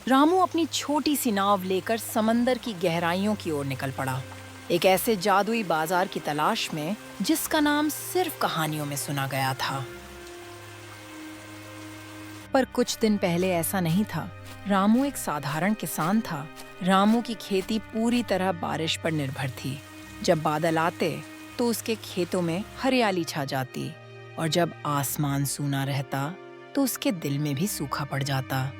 रामू अपनी छोटी सी नाव लेकर समंदर की गहराइयों की ओर निकल पड़ा, एक ऐसे जादुई बाजार की तलाश में जिसका नाम सिर्फ कहानियों में सुना गया था। पर कुछ दिन पहले ऐसा नहीं था। रामू एक साधारण किसान था। रामू की खेती पूरी तरह बारिश पर निर्भर थी। जब बादल आते तो उसके खेतों में हरियाली छा जाती, और जब आसमान सूना रहता तो उसके दिल में भी सूखा पड़ जाता।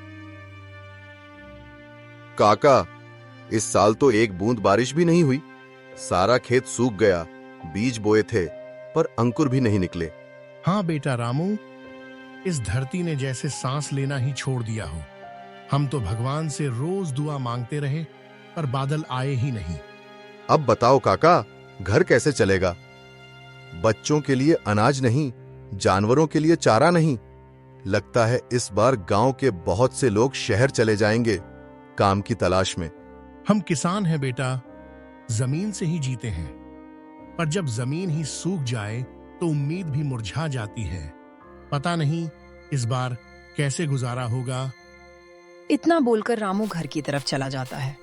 काका, इस साल तो एक बूंद बारिश भी नहीं हुई। सारा खेत सूख गया। बीज बोए थे पर अंकुर भी नहीं निकले। हाँ बेटा रामू, इस धरती ने जैसे सांस लेना ही छोड़ दिया हो। हम तो भगवान से रोज दुआ मांगते रहे, पर बादल आए ही नहीं। अब बताओ काका, घर कैसे चलेगा? बच्चों के लिए अनाज नहीं, जानवरों के लिए चारा नहीं। लगता है इस बार गांव के बहुत से लोग शहर चले जाएंगे काम की तलाश में। हम किसान हैं बेटा, जमीन से ही जीते हैं। पर जब जमीन ही सूख जाए तो उम्मीद भी मुरझा जाती है। पता नहीं इस बार कैसे गुजारा होगा। इतना बोलकर रामू घर की तरफ चला जाता है।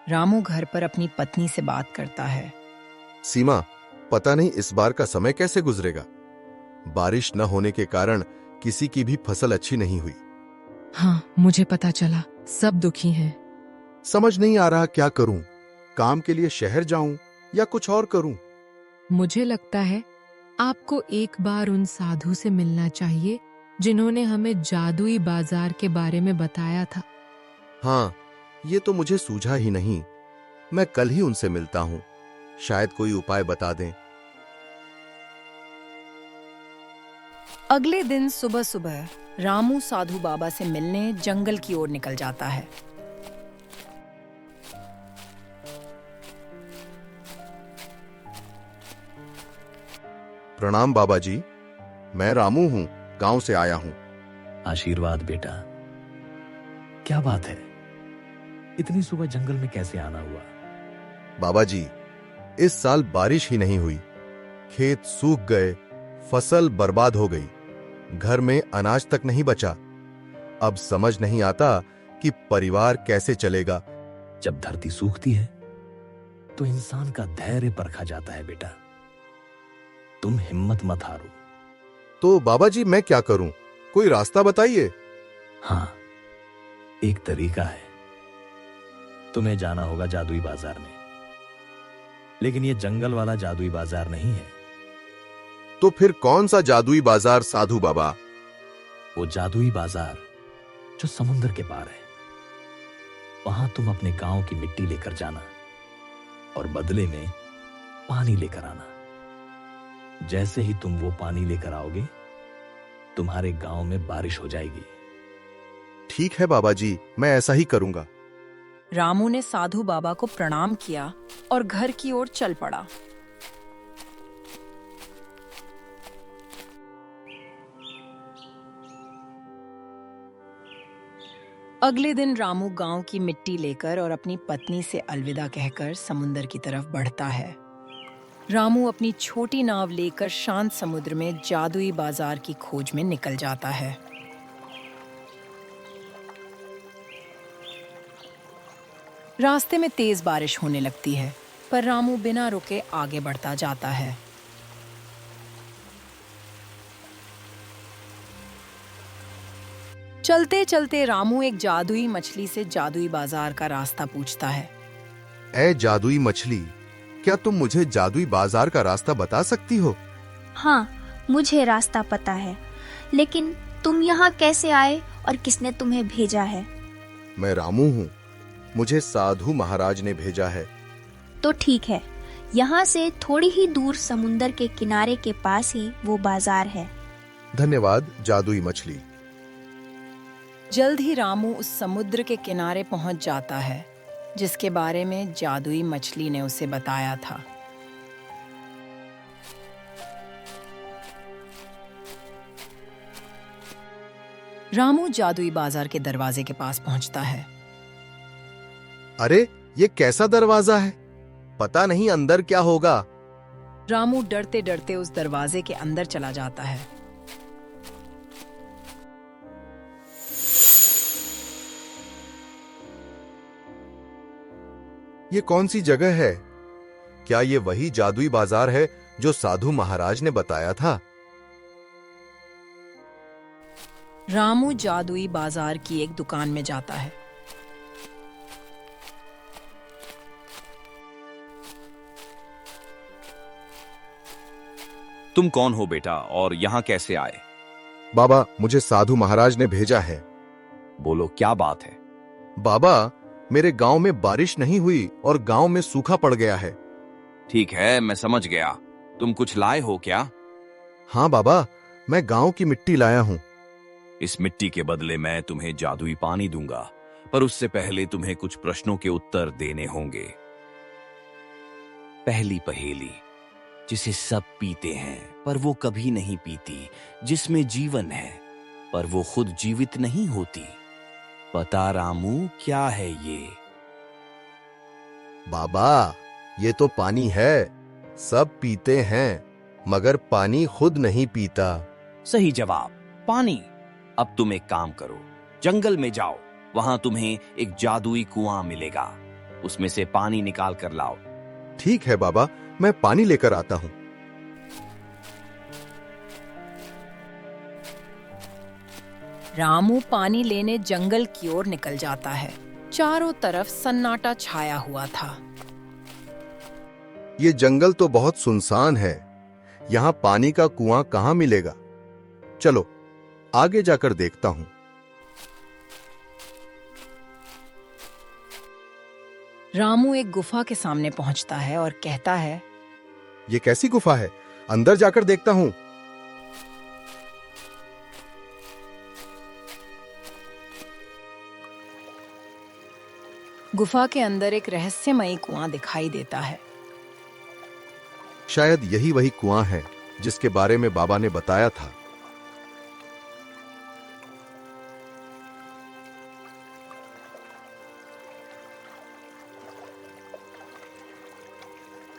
रामू घर पर अपनी पत्नी से बात करता है। सीमा, पता नहीं इस बार का समय कैसे गुजरेगा। बारिश न होने के कारण किसी की भी फसल अच्छी नहीं हुई। हाँ, मुझे पता चला। सब दुखी हैं। समझ नहीं आ रहा क्या करूं। काम के लिए शहर जाऊं या कुछ और करूं। मुझे लगता है आपको एक बार उन साधु से मिलना चाहिए जिन्होंने हमें जादुई बाजार के बारे में बताया था। हाँ, ये तो मुझे सूझा ही नहीं। मैं कल ही उनसे मिलता हूं, शायद कोई उपाय बता दें। अगले दिन सुबह सुबह रामू साधु बाबा से मिलने जंगल की ओर निकल जाता है। प्रणाम बाबा जी, मैं रामू हूं, गांव से आया हूं। आशीर्वाद बेटा। क्या बात है, इतनी सुबह जंगल में कैसे आना हुआ? बाबा जी, इस साल बारिश ही नहीं हुई। खेत सूख गए, फसल बर्बाद हो गई, घर में अनाज तक नहीं बचा। अब समझ नहीं आता कि परिवार कैसे चलेगा। जब धरती सूखती है तो इंसान का धैर्य परखा जाता है बेटा। तुम हिम्मत मत हारो। तो बाबा जी, मैं क्या करूं? कोई रास्ता बताइए। हाँ, एक तरीका है। तुम्हें जाना होगा जादुई बाजार में, लेकिन यह जंगल वाला जादुई बाजार नहीं है। तो फिर कौन सा जादुई बाजार साधु बाबा? वो जादुई बाजार जो समुद्र के पार है। वहां तुम अपने गांव की मिट्टी लेकर जाना और बदले में पानी लेकर आना। जैसे ही तुम वो पानी लेकर आओगे, तुम्हारे गांव में बारिश हो जाएगी। ठीक है बाबा जी, मैं ऐसा ही करूंगा। रामू ने साधु बाबा को प्रणाम किया और घर की ओर चल पड़ा। अगले दिन रामू गांव की मिट्टी लेकर और अपनी पत्नी से अलविदा कहकर समुद्र की तरफ बढ़ता है। रामू अपनी छोटी नाव लेकर शांत समुद्र में जादुई बाजार की खोज में निकल जाता है। रास्ते में तेज बारिश होने लगती है, पर रामू बिना रुके आगे बढ़ता जाता है। चलते चलते रामू एक जादुई मछली से जादुई बाजार का रास्ता पूछता है। ए जादुई मछली, क्या तुम मुझे जादुई बाजार का रास्ता बता सकती हो? हाँ, मुझे रास्ता पता है, लेकिन तुम यहाँ कैसे आए और किसने तुम्हें भेजा है? मैं रामू हूँ, मुझे साधु महाराज ने भेजा है। तो ठीक है, यहाँ से थोड़ी ही दूर समुंदर के किनारे के पास ही वो बाजार है। धन्यवाद जादुई मछली। जल्द ही रामू उस समुद्र के किनारे पहुंच जाता है जिसके बारे में जादुई मछली ने उसे बताया था। रामू जादुई बाजार के दरवाजे के पास पहुंचता है। अरे, ये कैसा दरवाजा है? पता नहीं अंदर क्या होगा। रामू डरते डरते उस दरवाजे के अंदर चला जाता है। ये कौन सी जगह है? क्या ये वही जादुई बाजार है जो साधु महाराज ने बताया था? रामू जादुई बाजार की एक दुकान में जाता है। तुम कौन हो बेटा और यहाँ कैसे आए? बाबा, मुझे साधु महाराज ने भेजा है। बोलो क्या बात है? बाबा, मेरे गांव में बारिश नहीं हुई और गांव में सूखा पड़ गया है। ठीक है, मैं समझ गया। तुम कुछ लाए हो क्या? हाँ बाबा, मैं गांव की मिट्टी लाया हूँ। इस मिट्टी के बदले मैं तुम्हें जादुई पानी दूंगा, पर उससे पहले तुम्हें कुछ प्रश्नों के उत्तर देने होंगे। पहली पहेली, जिसे सब पीते हैं पर वो कभी नहीं पीती, जिसमें जीवन है पर वो खुद जीवित नहीं होती। बता रामू, क्या है ये? बाबा, ये तो पानी है। सब पीते हैं मगर पानी खुद नहीं पीता। सही जवाब, पानी। अब तुम एक काम करो, जंगल में जाओ, वहां तुम्हें एक जादुई कुआं मिलेगा। उसमें से पानी निकाल कर लाओ। ठीक है बाबा, मैं पानी लेकर आता हूँ। रामू पानी लेने जंगल की ओर निकल जाता है। चारों तरफ सन्नाटा छाया हुआ था। ये जंगल तो बहुत सुनसान है। यहाँ पानी का कुआं कहाँ मिलेगा? चलो आगे जाकर देखता हूँ। रामू एक गुफा के सामने पहुंचता है और कहता है, ये कैसी गुफा है? अंदर जाकर देखता हूँ। गुफा के अंदर एक रहस्यमयी कुआं दिखाई देता है। शायद यही वही कुआं है जिसके बारे में बाबा ने बताया था।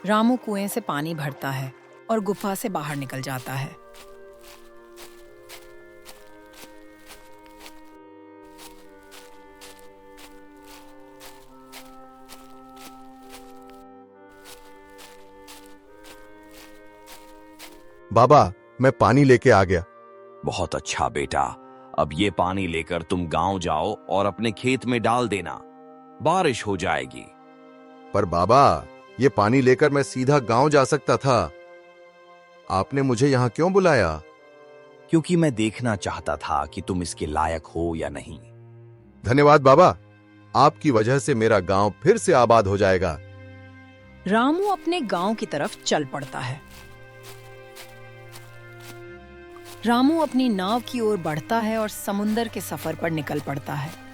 रामू कुएं से पानी भरता है और गुफा से बाहर निकल जाता है। बाबा, मैं पानी लेके आ गया। बहुत अच्छा बेटा, अब ये पानी लेकर तुम गांव जाओ और अपने खेत में डाल देना। बारिश हो जाएगी। पर बाबा, ये पानी लेकर मैं सीधा गांव जा सकता था। आपने मुझे यहाँ क्यों बुलाया? क्योंकि मैं देखना चाहता था कि तुम इसके लायक हो या नहीं। धन्यवाद बाबा, आपकी वजह से मेरा गांव फिर से आबाद हो जाएगा। रामू अपने गांव की तरफ चल पड़ता है। रामू अपनी नाव की ओर बढ़ता है और समुंदर के सफर पर निकल पड़ता है।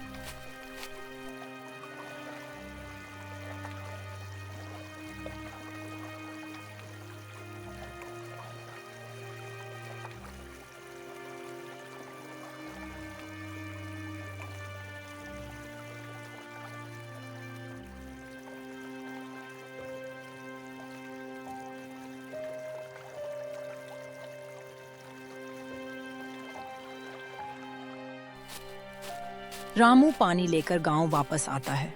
रामू पानी लेकर गांव वापस आता है।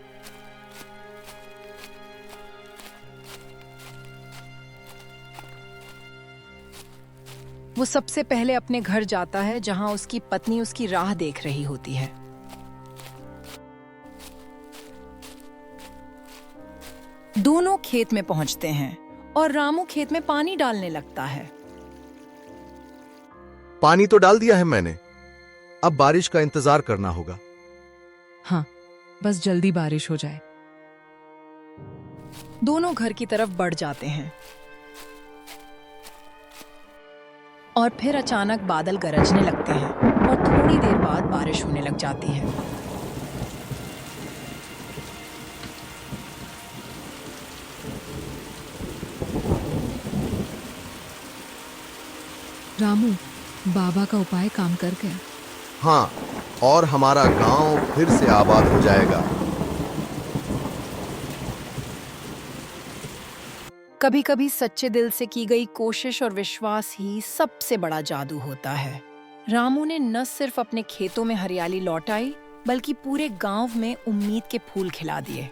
वो सबसे पहले अपने घर जाता है जहां उसकी पत्नी उसकी राह देख रही होती है। दोनों खेत में पहुंचते हैं और रामू खेत में पानी डालने लगता है। पानी तो डाल दिया है मैंने, अब बारिश का इंतजार करना होगा। हाँ, बस जल्दी बारिश हो जाए। दोनों घर की तरफ बढ़ जाते हैं और फिर अचानक बादल गरजने लगते हैं और थोड़ी देर बाद बारिश होने लग जाती है। रामू, बाबा का उपाय काम कर गया। हाँ, और हमारा गांव फिर से आबाद हो जाएगा। कभी कभी सच्चे दिल से की गई कोशिश और विश्वास ही सबसे बड़ा जादू होता है। रामू ने न सिर्फ अपने खेतों में हरियाली लौटाई, बल्कि पूरे गांव में उम्मीद के फूल खिला दिए।